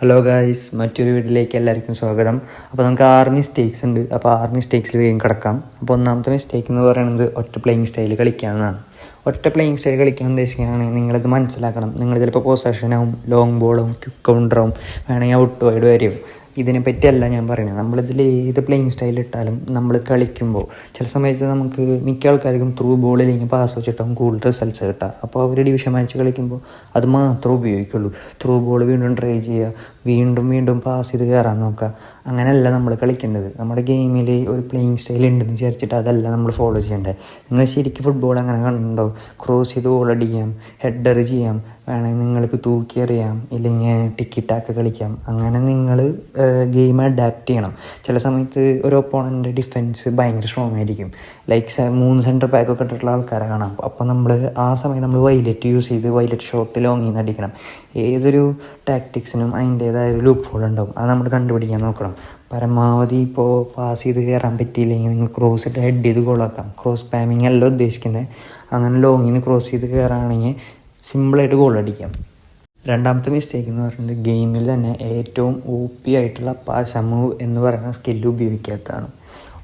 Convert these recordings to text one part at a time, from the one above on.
Hello guys, മറ്റൊരു വീട്ടിലേക്ക് എല്ലാവർക്കും സ്വാഗതം. അപ്പോൾ നമുക്ക് 6 മിസ്റ്റേക്സ് ഉണ്ട്. അപ്പോൾ 6 മിസ്റ്റേക്സിൽ വേഗം കിടക്കാം. അപ്പോൾ ഒന്നാമത്തെ മിസ്റ്റേക്ക് എന്ന് പറയുന്നത് ഒറ്റ പ്ലേയിങ് സ്റ്റൈൽ കളിക്കാമെന്നാണ്. ഒറ്റ പ്ലേയിങ് സ്റ്റൈൽ കളിക്കാൻ ഉദ്ദേശിക്കുകയാണെങ്കിൽ നിങ്ങളിത് മനസ്സിലാക്കണം. നിങ്ങൾ ചിലപ്പോൾ പൊസഷനാവും, ലോങ് ബോളും, ക്വിക്ക് കൗണ്ടറാവും, വേണമെങ്കിൽ ഔട്ട് വൈഡ് വരും. ഇതിനെപ്പറ്റിയല്ല ഞാൻ പറയുന്നത്. നമ്മളിതിൽ ഏത് പ്ലേയിങ് സ്റ്റൈൽ ഇട്ടാലും നമ്മൾ കളിക്കുമ്പോൾ ചില സമയത്ത് നമുക്ക് മിക്ക ആൾക്കാർക്കും ത്രൂ ബോളില്ലെങ്കിൽ പാസ് വെച്ചിട്ടാവും കൂടുതൽ റിസൾട്ട്സ് കിട്ടുക. അപ്പോൾ അവർ ഡിവിഷൻ മാച്ച് കളിക്കുമ്പോൾ അത് മാത്രമേ ഉപയോഗിക്കുള്ളൂ. ത്രൂ ബോൾ വീണ്ടും ട്രൈ ചെയ്യുക, വീണ്ടും വീണ്ടും പാസ് ചെയ്ത് കയറാൻ നോക്കുക. അങ്ങനെയല്ല നമ്മൾ കളിക്കേണ്ടത്. നമ്മുടെ ഗെയിമിൽ ഒരു പ്ലേയിങ് സ്റ്റൈൽ ഉണ്ടെന്ന് വിചാരിച്ചിട്ട് അതല്ല നമ്മൾ ഫോളോ ചെയ്യേണ്ടത്. നിങ്ങൾ ശരിക്കും ഫുട്ബോൾ അങ്ങനെ കണ്ടുണ്ടോ? ക്രോസ് ചെയ്ത് ഗോൾ അടിക്കാം, ഹെഡർ ചെയ്യാം, വേണമെങ്കിൽ നിങ്ങൾക്ക് തൂക്കിയെറിയാം, ഇല്ലെങ്കിൽ ടിക്കിറ്റാക്ക് കളിക്കാം. അങ്ങനെ നിങ്ങൾ ഗെയിം അഡാപ്റ്റ് ചെയ്യണം. ചില സമയത്ത് ഒരു ഒപ്പോണൻ്റെ ഡിഫെൻസ് ഭയങ്കര സ്ട്രോങ് ആയിരിക്കും. ലൈക്ക് 3 സെൻറ്റർ ബാക്കൊക്കെ ഇട്ടിട്ടുള്ള ആൾക്കാരെ കാണാം. അപ്പോൾ നമ്മൾ ആ സമയം നമ്മൾ വൈലറ്റ് യൂസ് ചെയ്ത് വൈലറ്റ് ഷോട്ട് ലോങ്ങിൽ നിന്ന് അടിക്കണം. ഏതൊരു ടാക്ടിക്സിനും അതിൻ്റേതായ ഒരു ലൂപ്പ് ഹോൾ ഉണ്ടാവും. അത് നമ്മൾ കണ്ടുപിടിക്കാൻ നോക്കണം. പരമാവധി ഇപ്പോൾ പാസ് ചെയ്ത് കയറാൻ പറ്റിയില്ലെങ്കിൽ നിങ്ങൾ ക്രോസ് ഇട്ട് ഹെഡ് ചെയ്ത് ഗോളാക്കാം. ക്രോസ് സ്പാമിങ് അല്ല ഉദ്ദേശിക്കുന്നത്. അങ്ങനെ ലോങ്ങിൽ നിന്ന് ക്രോസ് ചെയ്ത് കയറുകയാണെങ്കിൽ സിമ്പിളായിട്ട് ഗോൾ അടിക്കാം. രണ്ടാമത്തെ മിസ്റ്റേക്ക് എന്ന് പറയുന്നത് ഗെയിമിൽ തന്നെ ഏറ്റവും OP ആയിട്ടുള്ള പാസ് മൂവ് എന്ന് പറയുന്ന സ്കില്ല് ഉപയോഗിക്കാത്തതാണ്.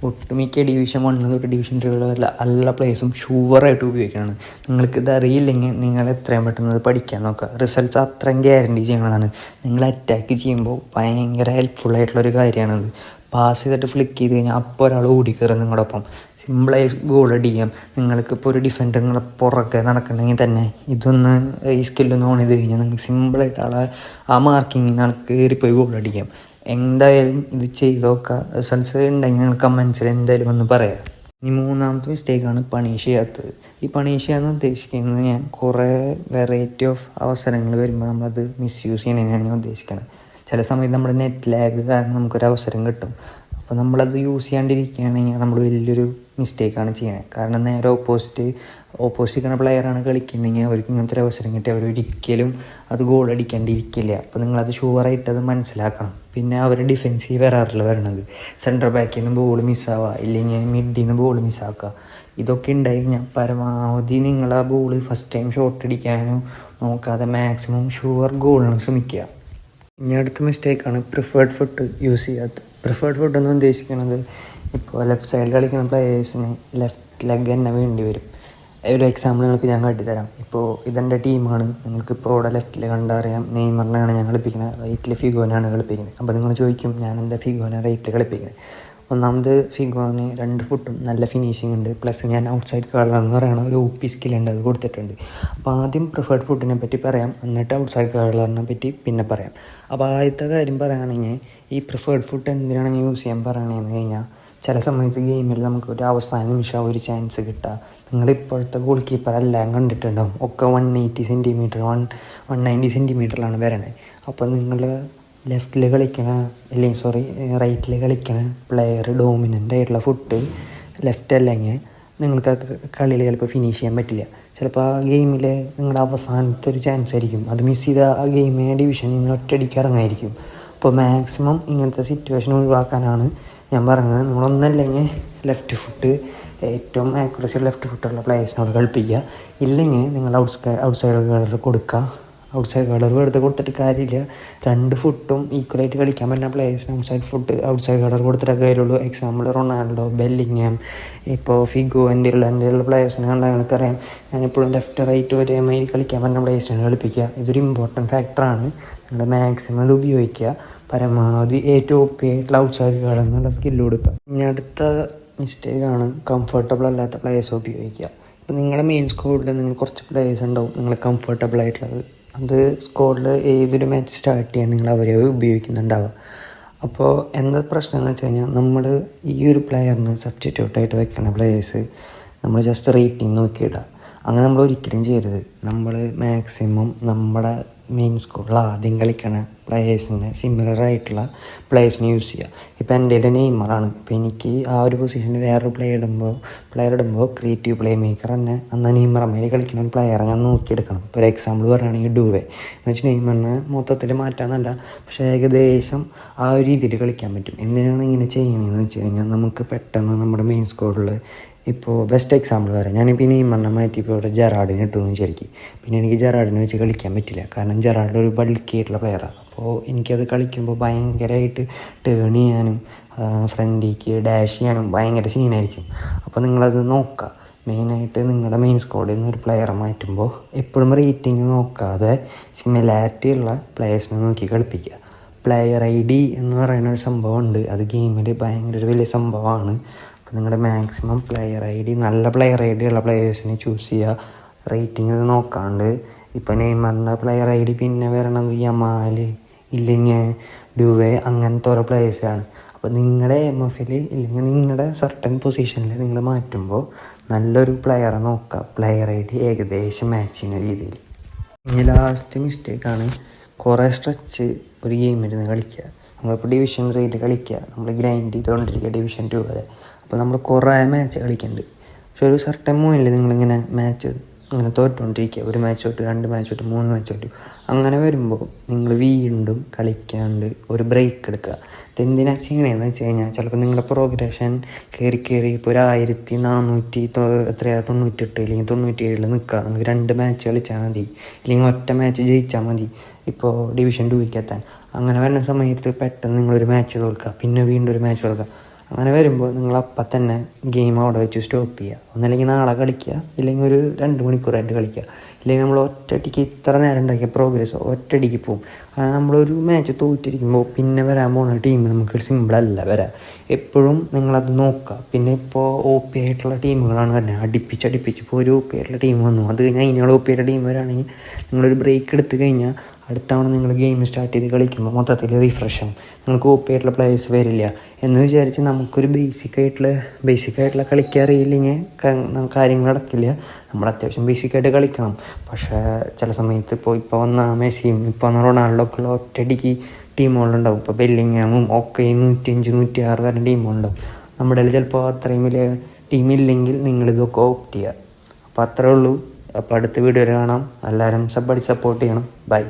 ഒട്ടുമിക്ക ഡിവിഷൻ 1 തൊട്ട് ഡിവിഷൻ 3 എല്ലാ പ്ലേസും ഷുവറായിട്ട് ഉപയോഗിക്കുകയാണ്. നിങ്ങൾക്കിത് അറിയില്ലെങ്കിൽ നിങ്ങൾ എത്രയും പെട്ടെന്ന് പഠിക്കാൻ നോക്കുക. റിസൾട്ട്സ് അത്രയും ഗ്യാരണ്ടി ചെയ്യണതാണ്. നിങ്ങൾ അറ്റാക്ക് ചെയ്യുമ്പോൾ ഭയങ്കര ഹെൽപ്ഫുള്ളായിട്ടുള്ളൊരു കാര്യമാണത്. പാസ് ചെയ്തിട്ട് ഫ്ലിക്ക് ചെയ്ത് കഴിഞ്ഞാൽ അപ്പോൾ ഒരാൾ ഓടിക്കയറും നിങ്ങളുടെ ഒപ്പം. സിമ്പിളായി ഗോൾ അടിക്കാം. നിങ്ങൾക്കിപ്പോൾ ഒരു ഡിഫൻഡർ നിങ്ങളെ പുറകെ നടക്കണമെങ്കിൽ തന്നെ ഇതൊന്ന് ഈ സ്കില്ലൊന്ന് ഓൺ ചെയ്ത് കഴിഞ്ഞാൽ നിങ്ങൾക്ക് സിമ്പിളായിട്ട് ആ മാർക്കിങ്ങിൽ നിന്ന് കയറിപ്പോയി ഗോൾ അടിക്കാം. എന്തായാലും ഇത് ചെയ്ത് നോക്കുക. റിസൾട്ട്സ് ഉണ്ടെങ്കിൽ നിങ്ങൾ കമൻസിൽ എന്തായാലും ഒന്ന് പറയാം. ഇനി മൂന്നാമത്തെ മിസ്റ്റേക്കാണ് പണിഷ് ചെയ്യാത്തത്. ഈ പണിഷ് ചെയ്യാന്ന് ഉദ്ദേശിക്കുന്നത് ഞാൻ കുറേ വെറൈറ്റി ഓഫ് അവസരങ്ങൾ വരുമ്പോൾ നമ്മളത് മിസ്യൂസ് ചെയ്യണതിനാണ് ഞാൻ ഉദ്ദേശിക്കുന്നത്. ചില സമയത്ത് നമ്മുടെ നെറ്റ് ലാഗ് കാരണം നമുക്കൊരവസരം കിട്ടും. അപ്പോൾ നമ്മളത് യൂസ് ചെയ്യാണ്ടിരിക്കുകയാണെങ്കിൽ നമ്മൾ വലിയൊരു മിസ്റ്റേക്കാണ് ചെയ്യുന്നത്. കാരണം നേരെ ഓപ്പോസിറ്റ് നിൽക്കുന്ന പ്ലെയറാണ് കളിക്കുന്നെങ്കിൽ അവർക്ക് ഇങ്ങനത്തെ ഒരു അവസരം കിട്ടി അവരൊരിക്കലും അത് ഗോൾ അടിക്കാണ്ടിരിക്കില്ല. അപ്പോൾ നിങ്ങളത് ഷുവറായിട്ട് അത് മനസ്സിലാക്കണം. പിന്നെ അവർ ഡിഫെൻസീവ് വരണത് സെൻറ്റർ ബാക്കിൽ നിന്ന് ബോൾ മിസ്സാവുക, ഇല്ലെങ്കിൽ മിഡിൽ നിന്ന് ബോൾ മിസ്സാക്കുക. ഇതൊക്കെ ഉണ്ടായി കഴിഞ്ഞാൽ പരമാവധി നിങ്ങൾ ആ ബോൾ ഫസ്റ്റ് ടൈം ഷോട്ട് അടിക്കാനോ നോക്കാതെ മാക്സിമം ഷുവർ ഗോളിന് ശ്രമിക്കുക. ഇനി അടുത്ത മിസ്റ്റേക്കാണ് പ്രിഫേർഡ് ഫുട്ട് യൂസ് ചെയ്യാത്തത്. പ്രിഫേർഡ് ഫുട്ട് എന്ന് ഉദ്ദേശിക്കുന്നത് ഇപ്പോൾ ലെഫ്റ്റ് സൈഡിൽ കളിക്കുന്ന പ്ലെയേഴ്സിന് ലെഫ്റ്റ് ലെഗ് തന്നെ വേണ്ടി വരും. ഒരു എക്സാമ്പിൾ നിങ്ങൾക്ക് ഞാൻ കാട്ടിത്തരാം. ഇപ്പോൾ ഇതെൻ്റെ ടീമാണ്. നിങ്ങൾക്കിപ്പോൾ ഇവിടെ ലെഫ്റ്റിൽ കണ്ടറിയാം നെയ്മറിനെയാണ് ഞാൻ കളിപ്പിക്കുന്നത്, റൈറ്റിൽ ഫിഗോനാണ് കളിപ്പിക്കുന്നത്. അപ്പോൾ നിങ്ങൾ ചോദിക്കും ഞാൻ എന്താ ഫിഗോനെ റൈറ്റിൽ കളിപ്പിക്കുന്നത്. ഒന്നാമത് ഫിഗോന് 2 ഫുട്ടും നല്ല ഫിനിഷിംഗ് ഉണ്ട്. പ്ലസ് ഞാൻ ഔട്ട് സൈഡ് കേളർ എന്ന് പറയുന്ന ഒരു OP സ്കില്ലുണ്ട്, അത് കൊടുത്തിട്ടുണ്ട്. അപ്പോൾ ആദ്യം പ്രിഫേർഡ് ഫുട്ടിനെ പറ്റി പറയാം, എന്നിട്ട് ഔട്ട് സൈഡ് കേളറിനെ പറ്റി പിന്നെ പറയാം. അപ്പോൾ ആദ്യത്തെ കാര്യം പറയുകയാണെങ്കിൽ ഈ പ്രിഫേർഡ് ഫുട്ട് എന്തിനാണ് യൂസ് ചെയ്യാൻ പറയണതെന്ന് കഴിഞ്ഞാൽ ചില സമയത്ത് ഗെയിമിൽ നമുക്ക് ഒരു അവസാന നിമിഷം ഒരു ചാൻസ് കിട്ടുക. നിങ്ങളിപ്പോഴത്തെ ഗോൾ കീപ്പറെല്ലാം കണ്ടിട്ടുണ്ടാവും. ഒക്കെ 180 സെൻറ്റിമീറ്റർ 190 സെൻറ്റിമീറ്ററിലാണ് വരണത്. അപ്പോൾ നിങ്ങൾ ലെഫ്റ്റിൽ കളിക്കണ റൈറ്റിൽ കളിക്കണ പ്ലെയർ ഡോമിനൻ്റ് ആയിട്ടുള്ള ഫുട്ട് ലെഫ്റ്റ് അല്ലെങ്കിൽ നിങ്ങൾക്ക് ആ കളിയിൽ ചിലപ്പോൾ ഫിനിഷ് ചെയ്യാൻ പറ്റില്ല. ചിലപ്പോൾ ആ ഗെയിമിൽ നിങ്ങളുടെ അവസാനത്തെ ഒരു ചാൻസ് ആയിരിക്കും. അത് മിസ് ചെയ്ത ആ ഗെയിമേ ഡിവിഷനിൽ നിന്ന് ഒറ്റയടിക്ക് ഇറങ്ങായിരിക്കും. അപ്പോൾ മാക്സിമം ഇങ്ങനത്തെ സിറ്റുവേഷൻ ഒഴിവാക്കാനാണ് ഞാൻ പറയുന്നത്. നിങ്ങളൊന്നല്ലെങ്കിൽ ലെഫ്റ്റ് ഫുട്ട് ഏറ്റവും ആക്യുറസി ലെഫ്റ്റ് ഫുട്ടുള്ള പ്ലേയേഴ്സിനോട് കളിപ്പിക്കുക. ഇല്ലെങ്കിൽ നിങ്ങൾ ഔട്ട് സൈഡ് കളർ കൊടുക്കുക. ഔട്ട് സൈഡ് കളർ വെറുതെ കൊടുത്തിട്ട് കാര്യമില്ല. 2 ഫുട്ടും ഈക്വലായിട്ട് കളിക്കാൻ പറ്റുന്ന പ്ലേയേഴ്സിന് ഔട്ട് സൈഡ് കളർ കൊടുത്തിട്ടൊക്കെ കാര്യമുള്ളൂ. എക്സാമ്പിൾ റൊണാൾഡോ, ബെല്ലിങ്ങാം, ഇപ്പോൾ ഫിഗോ, എൻ്റെ ഉള്ള പ്ലേയേഴ്സിനെ കണ്ടാൽ നിങ്ങൾക്കറിയാം. ഞാനിപ്പോഴും ലെഫ്റ്റ് റൈറ്റ് ഒരേ മാതിരി കളിക്കാൻ പറ്റുന്ന പ്ലേയേഴ്സിനെ കളിപ്പിക്കുക. ഇതൊരു ഇമ്പോർട്ടൻറ്റ് ഫാക്ടറാണ്. നിങ്ങൾ മാക്സിമം അത് ഉപയോഗിക്കുക. പരമാവധി ഏറ്റവും OP ആയിട്ടുള്ള ഔട്ട് സൈഡ് കളർ എന്നുള്ള സ്കില്ല് കൊടുക്കുക. ഇനി അടുത്ത മിസ്റ്റേക്കാണ് കംഫർട്ടബിൾ അല്ലാത്ത പ്ലേയേഴ്സ് ഉപയോഗിക്കുക. ഇപ്പോൾ നിങ്ങളുടെ മെയിൻ സ്ക്വാഡിൽ നിങ്ങൾ കുറച്ച് പ്ലേയേഴ്സ് ഉണ്ടാവും നിങ്ങൾ കംഫർട്ടബിൾ ആയിട്ടുള്ളത്. അത് സ്ക്വാഡിൽ ഏതൊരു മാച്ച് സ്റ്റാർട്ട് ചെയ്യാൻ നിങ്ങൾ അവരെ ഉപയോഗിക്കുന്നുണ്ടാവുക. അപ്പോൾ എന്താ പ്രശ്നം എന്ന് വെച്ച് കഴിഞ്ഞാൽ നമ്മൾ ഈ ഒരു പ്ലെയറിന് സബ്സ്റ്റിറ്റ്യൂട്ടായിട്ട് വെക്കുന്ന പ്ലേയേഴ്സ് നമ്മൾ ജസ്റ്റ് റേറ്റിംഗ് നോക്കിയിടുക. അങ്ങനെ നമ്മൾ ഒരിക്കലും ചെയ്യരുത്. നമ്മൾ മാക്സിമം നമ്മുടെ മെയിൻ സ്ക്വാഡിൽ ആദ്യം കളിക്കണ പ്ലേയേഴ്സിന് സിമിലർ ആയിട്ടുള്ള പ്ലേയേഴ്സിനെ യൂസ് ചെയ്യുക. ഇപ്പോൾ എൻ്റെ നെയ്മറാണ്. ഇപ്പോൾ എനിക്ക് ആ ഒരു പൊസിഷനിൽ വേറൊരു പ്ലെയർ ഇടുമ്പോൾ ക്രിയേറ്റീവ് പ്ലേ മേക്കർ തന്നെ എന്നാൽ നെയ്മറമ്മേൽ കളിക്കുന്ന ഒരു പ്ലെയറെ ഞാൻ നോക്കിയെടുക്കണം. ഇപ്പോൾ ഒരു എക്സാമ്പിൾ പറയുകയാണെങ്കിൽ ഡൂവേ എന്ന് വെച്ചാൽ നെയ്മറിനെ മൊത്തത്തിൽ മാറ്റാമെന്നല്ല, പക്ഷേ ഏകദേശം ആ ഒരു രീതിയിൽ കളിക്കാൻ പറ്റും. എന്തിനാണ് ഇങ്ങനെ ചെയ്യണമെന്ന് വെച്ച് കഴിഞ്ഞാൽ നമുക്ക് പെട്ടെന്ന് നമ്മുടെ മെയിൻ സ്ക്വാഡിൽ ഇപ്പോൾ ബെസ്റ്റ് എക്സാമ്പിൾ പറയാം, ഞാനിപ്പോൾ നെയ്മറിനെ മാറ്റി ഇപ്പോൾ ഇവിടെ ജെറാർഡിനെ ഇട്ടുവെന്ന് വിചാരിക്കും. പിന്നെ എനിക്ക് ജെറാർഡിനെ വെച്ച് കളിക്കാൻ പറ്റില്ല, കാരണം ജെറാർഡ് ഒരു ബൾക്കി ആയിട്ടുള്ള പ്ലെയറാണ്. അപ്പോൾ എനിക്കത് കളിക്കുമ്പോൾ ഭയങ്കരമായിട്ട് ടേൺ ചെയ്യാനും ഫ്രണ്ടിലേക്ക് ഡാഷ് ചെയ്യാനും ഭയങ്കര സീനായിരിക്കും. അപ്പോൾ നിങ്ങളത് നോക്കുക. മെയിനായിട്ട് നിങ്ങളുടെ മെയിൻ സ്ക്വാഡിൽ നിന്ന് ഒരു പ്ലെയറെ മാറ്റുമ്പോൾ എപ്പോഴും റേറ്റിംഗ് നോക്കാതെ സിമിലാരിറ്റി ഉള്ള പ്ലെയേഴ്സിനെ നോക്കി കളിപ്പിക്കുക. പ്ലെയർ ഐ ഡി എന്ന് പറയുന്ന ഒരു സംഭവമുണ്ട്, അത് ഗെയിമിൽ ഭയങ്കര ഒരു വലിയ സംഭവമാണ്. അപ്പോൾ നിങ്ങളുടെ മാക്സിമം പ്ലെയർ ഐ ഡി, നല്ല പ്ലെയർ ഐ ഡി ഉള്ള പ്ലെയേഴ്സിനെ ചൂസ് ചെയ്യുക. റേറ്റിംഗ് നോക്കാണ്ട്. ഇപ്പോൾ നെയ്മറിൻ്റെ പ്ലെയർ ഐ ഡി പിന്നെ വരണത് യമാൽ, ഇല്ലെങ്കിൽ ഡുവേ, അങ്ങനത്തെ ഓരോ പ്ലെയേഴ്സാണ്. അപ്പോൾ നിങ്ങളുടെ എം എഫിൽ ഇല്ലെങ്കിൽ നിങ്ങളുടെ സർട്ടൻ പൊസിഷനിൽ നിങ്ങൾ മാറ്റുമ്പോൾ നല്ലൊരു പ്ലെയറെ നോക്കുക, പ്ലെയർ ഐ ഡി ഏകദേശം മാച്ച് ചെയ്യുന്ന രീതിയിൽ. ഇനി ലാസ്റ്റ് മിസ്റ്റേക്കാണ് കുറേ സ്ട്രെച്ച് ഒരു ഗെയിമിരുന്ന് കളിക്കുക. നമ്മളിപ്പോൾ ഡിവിഷൻ 3 കളിക്കുക, നമ്മൾ ഗ്രൈൻഡ് ചെയ്തുകൊണ്ടിരിക്കുക ഡിവിഷൻ 2 വരെ. അപ്പോൾ നമ്മൾ കുറേ മാച്ച് കളിക്കുന്നുണ്ട്. പക്ഷെ ഒരു സർട്ടൻ മൂന്നിൽ നിങ്ങളിങ്ങനെ മാച്ച് അങ്ങനെ തോറ്റുകൊണ്ടിരിക്കുക, ഒരു മാച്ച് തൊട്ട് 2 മാച്ച് തൊട്ട് 3 മാച്ച് തൊട്ട്. അങ്ങനെ വരുമ്പോൾ നിങ്ങൾ വീണ്ടും കളിക്കാണ്ട് ഒരു ബ്രേക്ക് എടുക്കുക. ഇതെന്തിനാ ചെയ്യണമെന്ന് വെച്ച് കഴിഞ്ഞാൽ, ചിലപ്പോൾ നിങ്ങളുടെ പ്രോഗ്രഷൻ കയറി ഇപ്പോൾ ഒരു 1498 അല്ലെങ്കിൽ 97 നിൽക്കുക. നിങ്ങൾക്ക് 2 മാച്ച് കളിച്ചാൽ മതി, ഇല്ലെങ്കിൽ ഒറ്റ മാച്ച് ജയിച്ചാൽ മതി ഇപ്പോൾ ഡിവിഷൻ 2ലേക്ക് എത്താൻ. അങ്ങനെ വരുന്ന സമയത്ത് പെട്ടെന്ന് നിങ്ങളൊരു മാച്ച് തോൽക്കുക, പിന്നെ വീണ്ടും ഒരു മാച്ച് തോൽക്കുക. അങ്ങനെ വരുമ്പോൾ നിങ്ങൾ അപ്പം തന്നെ ഗെയിം അവിടെ വെച്ച് സ്റ്റോപ്പ് ചെയ്യുക. ഒന്നല്ലെങ്കിൽ നാളെ കളിക്കുക, ഇല്ലെങ്കിൽ ഒരു 2 മണിക്കൂറായിട്ട് കളിക്കുക. ഇല്ലെങ്കിൽ നമ്മൾ ഒറ്റയടിക്ക് ഇത്ര നേരം ഉണ്ടാക്കിയ പ്രോഗ്രസ് ഒറ്റയടിക്ക് പോകും. കാരണം നമ്മളൊരു മാച്ച് തോറ്റിരിക്കുമ്പോൾ പിന്നെ വരാൻ പോകുന്ന ടീം നമുക്ക് സിമ്പിളല്ല വരാം. എപ്പോഴും നിങ്ങളത് നോക്കുക. പിന്നെ ഇപ്പോൾ ഒ പി ആയിട്ടുള്ള ടീമുകളാണ് വരുന്നത്, അടുപ്പിച്ച് ഇപ്പോൾ ഒരു ഒ പി ആയിട്ടുള്ള ടീം വന്നു, അത് കഴിഞ്ഞാൽ അതിനുള്ള ഒ പി ആയിട്ടുള്ള ടീം വരാണെങ്കിൽ നിങ്ങളൊരു ബ്രേക്ക് എടുത്ത് കഴിഞ്ഞാൽ അടുത്ത തവണ നിങ്ങൾ ഗെയിം സ്റ്റാർട്ട് ചെയ്ത് കളിക്കുമ്പോൾ മൊത്തത്തിൽ റിഫ്രഷാകും. നിങ്ങൾക്ക് ഒ പി ആയിട്ടുള്ള പ്ലേയേഴ്സ് വരില്ല എന്ന് വിചാരിച്ച് നമുക്കൊരു ബേസിക്കായിട്ടുള്ള കളിക്കാൻ അറിയില്ലെങ്കിൽ കാര്യങ്ങൾ നടക്കില്ല. നമ്മൾ അത്യാവശ്യം ബേസിക്കായിട്ട് കളിക്കണം. പക്ഷേ ചില സമയത്ത് ഇപ്പോൾ വന്ന മെസ്സിയും ഇപ്പോൾ വന്ന റൊണാൾഡോ ഒക്കെ ഉള്ള ഒറ്റയടിക്ക് ടീമുകളുണ്ടാവും. ഇപ്പോൾ ബെല്ലിങ്ങാമും ഒക്കെ 105 106 വരെ ടീമുകളുണ്ടാവും. നമ്മുടെ ചിലപ്പോൾ അത്രയും വലിയ ടീമില്ലെങ്കിൽ നിങ്ങളിതൊക്കെ ഓപ്റ്റ് ചെയ്യുക. അപ്പോൾ അത്രേ ഉള്ളൂ. അപ്പോൾ അടുത്ത വീഡിയോയിൽ കാണാം. എല്ലാവരും സപ്പോർട്ട് ചെയ്യണം. ബൈ.